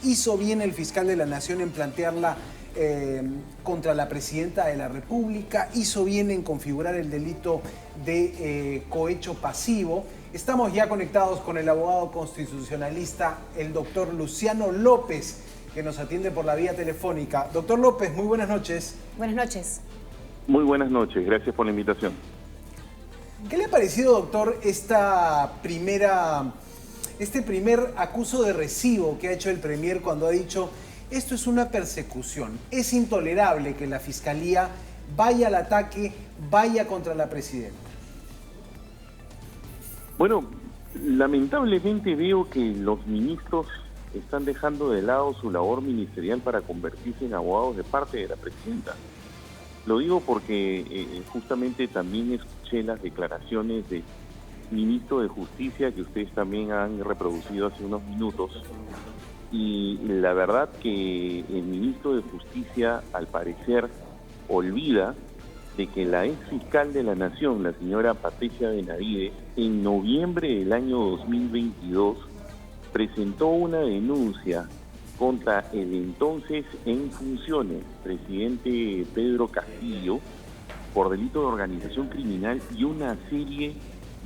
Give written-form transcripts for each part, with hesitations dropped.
Hizo bien el fiscal de la Nación en plantearla contra la presidenta de la República, hizo bien en configurar el delito de cohecho pasivo. Estamos ya conectados con el abogado constitucionalista, el doctor Luciano López, que nos atiende por la vía telefónica. Doctor López, muy buenas noches. Buenas noches. Muy buenas noches, gracias por la invitación. ¿Qué le ha parecido, doctor, este primer acuso de recibo que ha hecho el Premier cuando ha dicho: esto es una persecución, es intolerable que la Fiscalía vaya al ataque, vaya contra la presidenta? Bueno, lamentablemente veo que los ministros están dejando de lado su labor ministerial para convertirse en abogados de parte de la presidenta. Lo digo porque justamente también escuché las declaraciones del ministro de Justicia que ustedes también han reproducido hace unos minutos, y la verdad que el ministro de Justicia al parecer olvida de que la ex fiscal de la Nación, la señora Patricia Benavides, en noviembre del año 2022 presentó una denuncia contra el entonces en funciones presidente Pedro Castillo por delito de organización criminal y una serie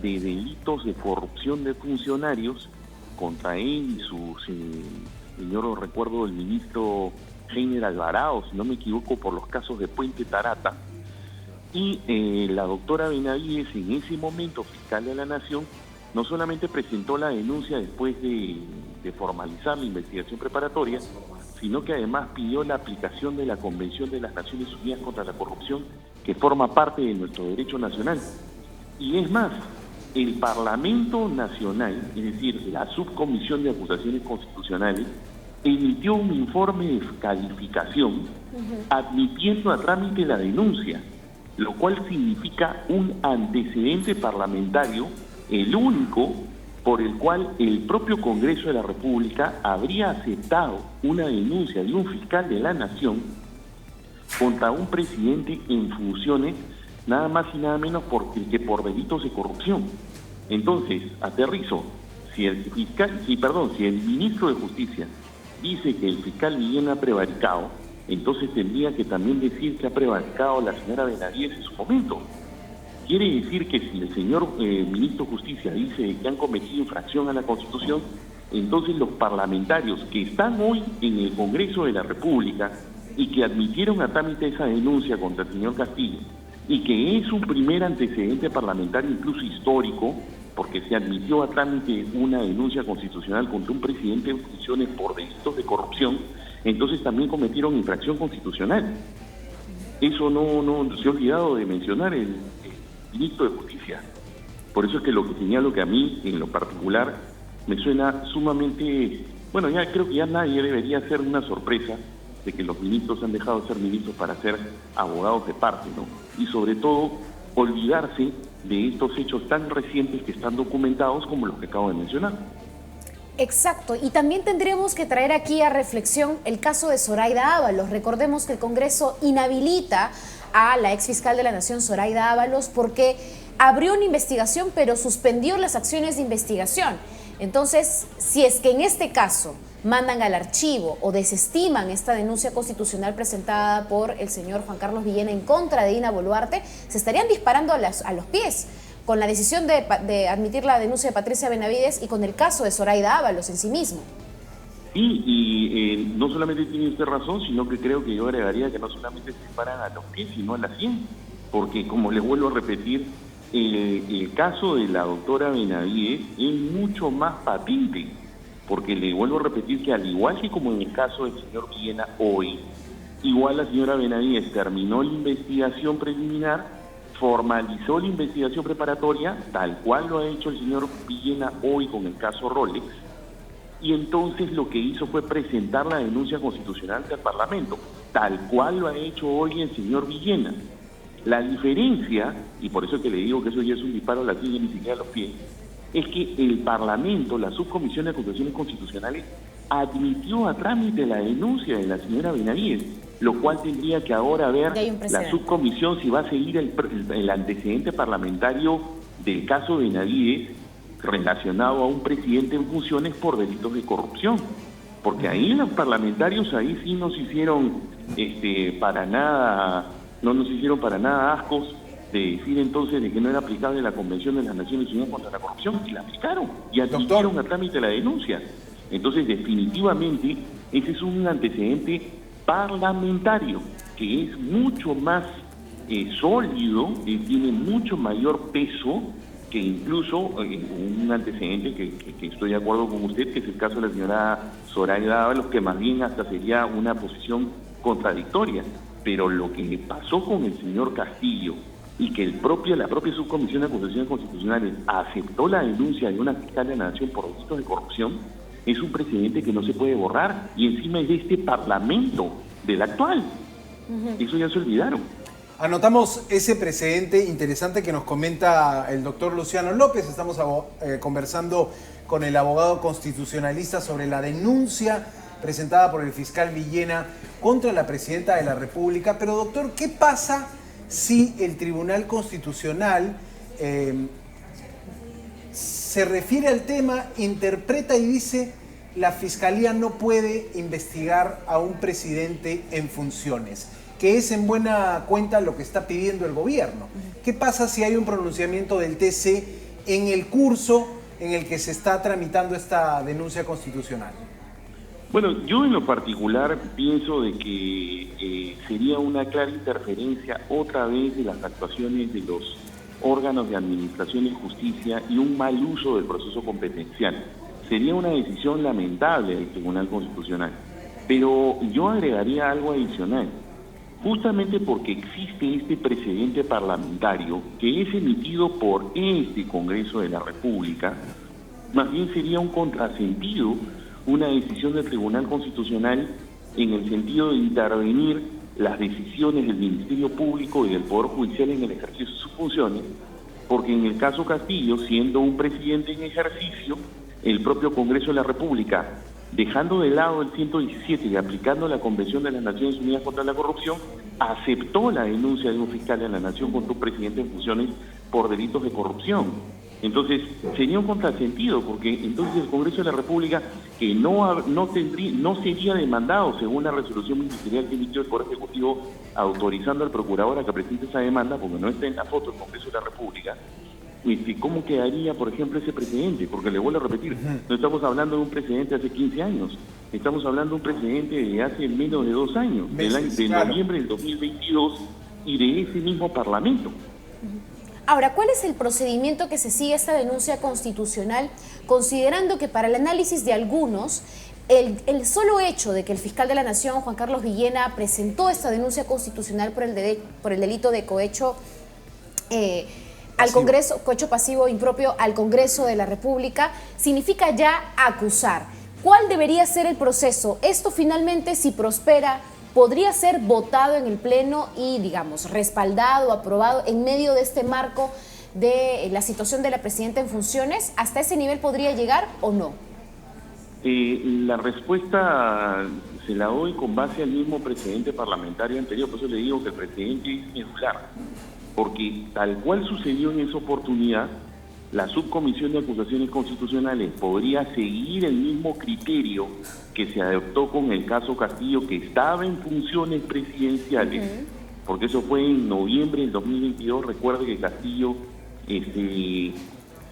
de delitos de corrupción de funcionarios contra él y su señor, recuerdo, el ministro Heiner Alvarado, si no me equivoco, por los casos de Puente Tarata. Y la doctora Benavides, en ese momento fiscal de la Nación, no solamente presentó la denuncia después de formalizar la investigación preparatoria, sino que además pidió la aplicación de la Convención de las Naciones Unidas contra la Corrupción, que forma parte de nuestro derecho nacional. Y es más, el Parlamento Nacional, es decir, la Subcomisión de Acusaciones Constitucionales, emitió un informe de calificación admitiendo a trámite la denuncia, lo cual significa un antecedente parlamentario, el único por el cual el propio Congreso de la República habría aceptado una denuncia de un fiscal de la Nación contra un presidente en funciones, nada más y nada menos que por delitos de corrupción. Entonces, aterrizo, si el ministro de Justicia dice que el fiscal Villena ha prevaricado, entonces tendría que también decir que ha prevaricado la señora Benavides en su momento. Quiere decir que si el señor ministro de Justicia dice que han cometido infracción a la Constitución, entonces los parlamentarios que están hoy en el Congreso de la República y que admitieron a trámite esa denuncia contra el señor Castillo, y que es un primer antecedente parlamentario incluso histórico, porque se admitió a trámite una denuncia constitucional contra un presidente en funciones por delitos de corrupción, entonces también cometieron infracción constitucional. Eso no se ha olvidado de mencionar el ministro de Justicia. Por eso es que lo que señalo, que a mí en lo particular me suena sumamente, bueno, ya creo que ya nadie debería ser una sorpresa de que los ministros han dejado de ser ministros para ser abogados de parte, ¿no? Y sobre todo, olvidarse de estos hechos tan recientes que están documentados como los que acabo de mencionar. Exacto, y también tendremos que traer aquí a reflexión el caso de Zoraida Ábalos. Recordemos que el Congreso inhabilita a la ex fiscal de la Nación, Zoraida Ábalos, porque abrió una investigación pero suspendió las acciones de investigación. Entonces, si es que en este caso mandan al archivo o desestiman esta denuncia constitucional presentada por el señor Juan Carlos Villena en contra de Dina Boluarte, se estarían disparando a los pies con la decisión de admitir la denuncia de Patricia Benavides y con el caso de Zoraida Ábalos en sí mismo. Sí, y no solamente tiene usted razón, sino que creo que yo agregaría que no solamente se disparan a los pies, sino a las 100, porque como les vuelvo a repetir, el caso de la doctora Benavides es mucho más patente, porque le vuelvo a repetir que al igual que como en el caso del señor Villena hoy, igual la señora Benavides terminó la investigación preliminar, formalizó la investigación preparatoria, tal cual lo ha hecho el señor Villena hoy con el caso Rolex, y entonces lo que hizo fue presentar la denuncia constitucional ante el Parlamento, tal cual lo ha hecho hoy el señor Villena. La diferencia, y por eso es que le digo que eso ya es un disparo a la silla, ni siquiera a los pies, es que el Parlamento, la Subcomisión de Acusaciones Constitucionales, admitió a trámite la denuncia de la señora Benavides, lo cual tendría que ahora ver la subcomisión si va a seguir el antecedente parlamentario del caso Benavides relacionado a un presidente en funciones por delitos de corrupción. porque ahí los parlamentarios ahí sí nos hicieron para nada, no nos hicieron para nada ascos de decir entonces de que no era aplicable la Convención de las Naciones Unidas contra la Corrupción, y la aplicaron, y admitieron a trámite la denuncia. Entonces, definitivamente, ese es un antecedente parlamentario que es mucho más sólido, tiene mucho mayor peso que incluso un antecedente que estoy de acuerdo con usted, que es el caso de la señora Zoraida Ábalos, que más bien hasta sería una posición contradictoria. Pero lo que pasó con el señor Castillo y que la propia Subcomisión de Acusaciones Constitucionales aceptó la denuncia de una fiscal de la Nación por delitos de corrupción, es un precedente que no se puede borrar, y encima es de este Parlamento, del actual. Eso ya se olvidaron. Anotamos ese precedente interesante que nos comenta el doctor Luciano López. Estamos conversando con el abogado constitucionalista sobre la denuncia presentada por el fiscal Villena contra la presidenta de la República. Pero, doctor, ¿qué pasa si el Tribunal Constitucional se refiere al tema, interpreta y dice la Fiscalía no puede investigar a un presidente en funciones, que es en buena cuenta lo que está pidiendo el gobierno? ¿Qué pasa si hay un pronunciamiento del TC en el curso en el que se está tramitando esta denuncia constitucional? Bueno, yo en lo particular pienso de que sería una clara interferencia otra vez de las actuaciones de los órganos de administración y justicia y un mal uso del proceso competencial. Sería una decisión lamentable del Tribunal Constitucional. Pero yo agregaría algo adicional. Justamente porque existe este precedente parlamentario que es emitido por este Congreso de la República, más bien sería un contrasentido una decisión del Tribunal Constitucional en el sentido de intervenir las decisiones del Ministerio Público y del Poder Judicial en el ejercicio de sus funciones, porque en el caso Castillo, siendo un presidente en ejercicio, el propio Congreso de la República, dejando de lado el 117 y aplicando la Convención de las Naciones Unidas contra la Corrupción, aceptó la denuncia de un fiscal de la Nación contra un presidente en funciones por delitos de corrupción. Entonces, sería un contrasentido, porque entonces el Congreso de la República, que no sería demandado según la resolución ministerial que emitió el Poder Ejecutivo autorizando al procurador a que presente esa demanda, porque no está en la foto del Congreso de la República, ¿cómo quedaría, por ejemplo, ese precedente? Porque le vuelvo a repetir, no estamos hablando de un precedente hace 15 años, estamos hablando de un precedente de hace menos de 2 años, de noviembre del 2022, y de ese mismo Parlamento. Ahora, ¿cuál es el procedimiento que se sigue a esta denuncia constitucional, considerando que para el análisis de algunos, el solo hecho de que el fiscal de la Nación, Juan Carlos Villena, presentó esta denuncia constitucional por el delito de cohecho al Congreso, cohecho pasivo impropio al Congreso de la República, significa ya acusar? ¿Cuál debería ser el proceso? Esto finalmente, si prospera, podría ser votado en el Pleno y, digamos, respaldado, aprobado en medio de este marco de la situación de la presidenta en funciones. ¿Hasta ese nivel podría llegar o no? La respuesta se la doy con base al mismo precedente parlamentario anterior, por eso le digo que el precedente es medular, porque tal cual sucedió en esa oportunidad, la Subcomisión de Acusaciones Constitucionales podría seguir el mismo criterio que se adoptó con el caso Castillo, que estaba en funciones presidenciales, porque eso fue en noviembre del 2022. Recuerde que Castillo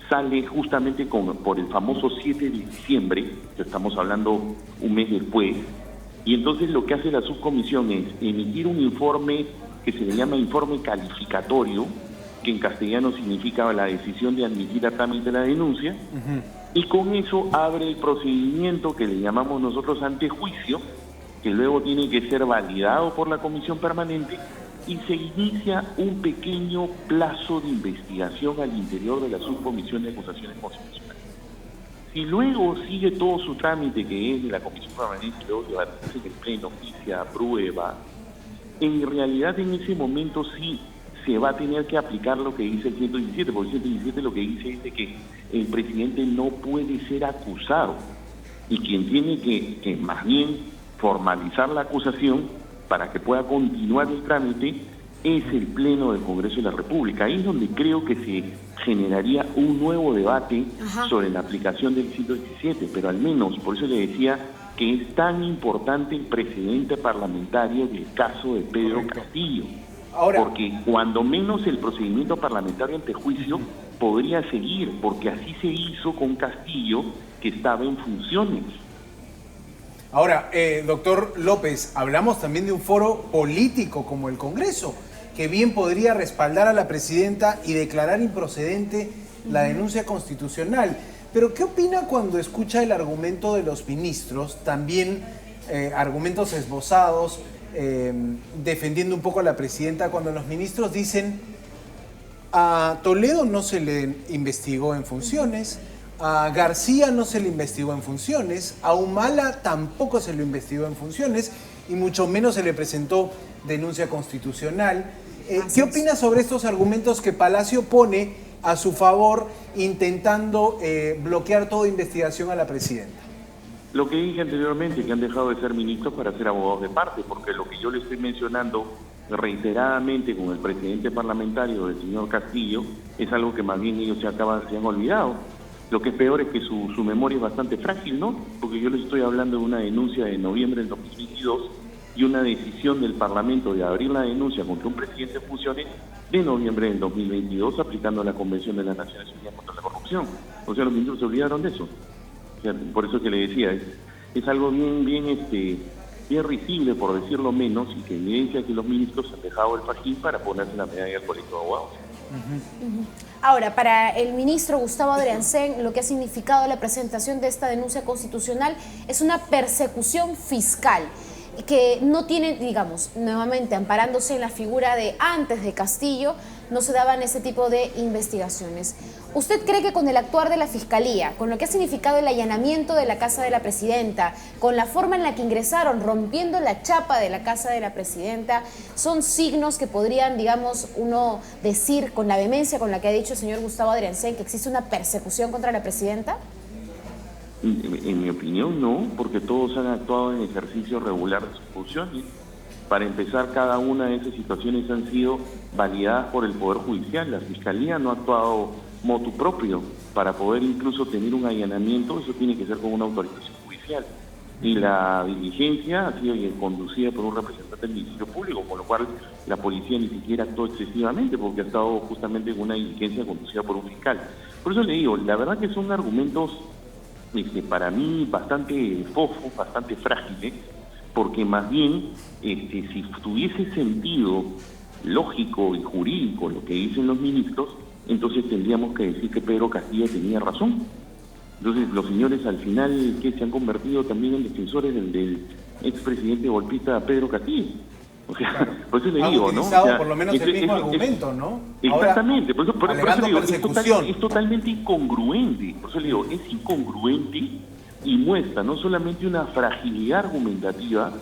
sale justamente por el famoso 7 de diciembre, que estamos hablando un mes después, y entonces lo que hace la subcomisión es emitir un informe que se le llama informe calificatorio, que en castellano significa la decisión de admitir a trámite la denuncia, y con eso abre el procedimiento que le llamamos nosotros antejuicio, que luego tiene que ser validado por la comisión permanente, y se inicia un pequeño plazo de investigación al interior de la Subcomisión de Acusaciones Constitucionales. Si luego sigue todo su trámite, que es de la comisión permanente, y luego debatirse en el Pleno y se aprueba, en realidad en ese momento sí se va a tener que aplicar lo que dice el 117, porque el 117 lo que dice es de que el presidente no puede ser acusado, y quien tiene que más bien formalizar la acusación para que pueda continuar el trámite es el Pleno del Congreso de la República. Ahí es donde creo que se generaría un nuevo debate sobre la aplicación del 117, pero al menos, por eso le decía que es tan importante el precedente parlamentario del caso de Pedro Castillo. Ahora, porque cuando menos el procedimiento parlamentario ante juicio podría seguir, porque así se hizo con Castillo, que estaba en funciones. Ahora, doctor López, hablamos también de un foro político como el Congreso, que bien podría respaldar a la presidenta y declarar improcedente la denuncia constitucional. Pero, ¿qué opina cuando escucha el argumento de los ministros, también argumentos esbozados, defendiendo un poco a la presidenta, cuando los ministros dicen: a Toledo no se le investigó en funciones, a García no se le investigó en funciones, a Humala tampoco se lo investigó en funciones y mucho menos se le presentó denuncia constitucional? ¿Qué opina sobre estos argumentos que Palacio pone a su favor, intentando bloquear toda investigación a la presidenta? Lo que dije anteriormente, que han dejado de ser ministros para ser abogados de parte, porque lo que yo le estoy mencionando reiteradamente con el presidente parlamentario del señor Castillo es algo que más bien ellos se han olvidado. Lo que es peor es que su memoria es bastante frágil, ¿no? Porque yo les estoy hablando de una denuncia de noviembre del 2022 y una decisión del Parlamento de abrir la denuncia contra un presidente en funciones de noviembre del 2022, aplicando la Convención de las Naciones Unidas contra la Corrupción. O sea, los ministros se olvidaron de eso. O sea, por eso que le decía, es algo bien risible, por decirlo menos, y que evidencia que los ministros han dejado el fajín para ponerse la medalla al colegio de abogados. Ahora, para el ministro Gustavo Adriancén, lo que ha significado la presentación de esta denuncia constitucional es una persecución fiscal que no tiene, digamos, nuevamente amparándose en la figura de antes de Castillo, no se daban ese tipo de investigaciones. ¿Usted cree que con el actuar de la Fiscalía, con lo que ha significado el allanamiento de la casa de la presidenta, con la forma en la que ingresaron, rompiendo la chapa de la casa de la presidenta, son signos que podrían, digamos, uno decir con la vehemencia con la que ha dicho el señor Gustavo Adriancén que existe una persecución contra la presidenta? En mi opinión, no, porque todos han actuado en ejercicio regular de sus funciones. Para empezar, cada una de esas situaciones han sido validadas por el Poder Judicial. La Fiscalía no ha actuado motu propio. Para poder incluso tener un allanamiento, eso tiene que ser con una autorización judicial. Y la diligencia ha sido conducida por un representante del Ministerio Público, con lo cual la policía ni siquiera actuó excesivamente, porque ha estado justamente en una diligencia conducida por un fiscal. Por eso le digo, la verdad que son argumentos para mí bastante fofos, bastante frágiles, porque más bien, si tuviese sentido lógico y jurídico lo que dicen los ministros, entonces tendríamos que decir que Pedro Castillo tenía razón. Entonces los señores al final que se han convertido también en defensores del expresidente golpista Pedro Castillo. O sea, por eso le digo, ¿no? O sea, por lo menos el mismo argumento, ¿no? Exactamente, por eso le digo, persecución. es totalmente incongruente. Por eso le digo, es incongruente y muestra no solamente una fragilidad argumentativa,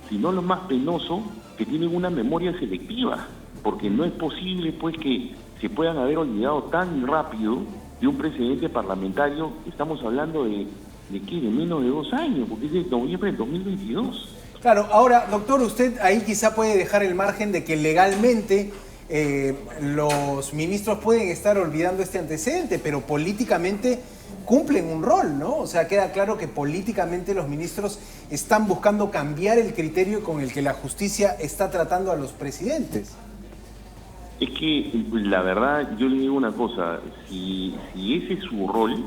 sino lo más penoso, que tienen una memoria selectiva, porque no es posible pues que se puedan haber olvidado tan rápido de un precedente parlamentario. Estamos hablando de menos de 2 años, porque es de noviembre del 2022. Claro, ahora, doctor, usted ahí quizá puede dejar el margen de que legalmente los ministros pueden estar olvidando este antecedente, pero políticamente cumplen un rol, ¿no? O sea, queda claro que políticamente los ministros están buscando cambiar el criterio con el que la justicia está tratando a los presidentes. Es que, la verdad, yo le digo una cosa, si ese es su rol,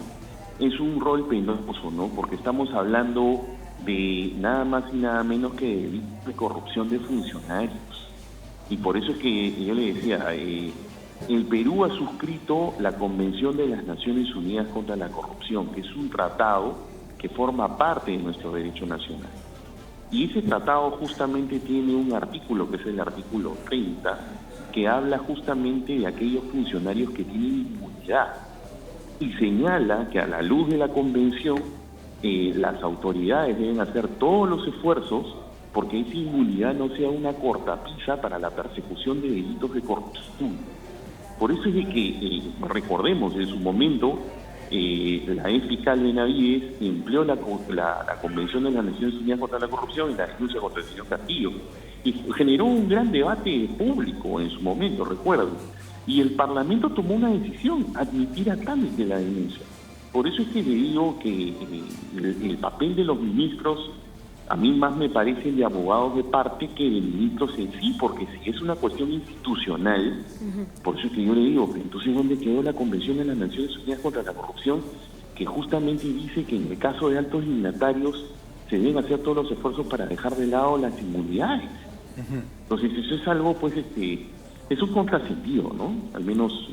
es un rol penoso, ¿no? Porque estamos hablando de nada más y nada menos que de delitos de corrupción de funcionarios. Y por eso es que yo le decía, el Perú ha suscrito la Convención de las Naciones Unidas contra la Corrupción, que es un tratado que forma parte de nuestro derecho nacional. Y ese tratado justamente tiene un artículo, que es el artículo 30, que habla justamente de aquellos funcionarios que tienen inmunidad. Y señala que a la luz de la Convención, las autoridades deben hacer todos los esfuerzos porque esa inmunidad no sea una cortapisa para la persecución de delitos de corrupción. Por eso es de que, recordemos, en su momento, la ex fiscal Benavides empleó la Convención de las Naciones Unidas contra la Corrupción y la denuncia contra el señor Castillo. Y generó un gran debate público en su momento, recuerdo. Y el Parlamento tomó una decisión, admitir a trámite la denuncia. Por eso es que le digo que el papel de los ministros A mí más me parece de abogados de parte que de ministros en sí, porque si es una cuestión institucional, por eso que yo le digo, entonces ¿dónde quedó la Convención de las Naciones Unidas contra la Corrupción, que justamente dice que en el caso de altos dignatarios se deben hacer todos los esfuerzos para dejar de lado las inmunidades? Entonces eso es algo, pues, es un contrasentido, ¿no? Al menos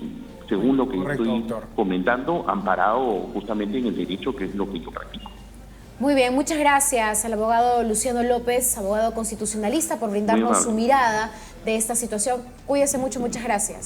según lo que Correcto, estoy doctor. comentando, amparado justamente en el derecho, que es lo que yo practico. Muy bien, muchas gracias al abogado Luciano López, abogado constitucionalista, por brindarnos su mirada de esta situación. Cuídese mucho, muchas gracias.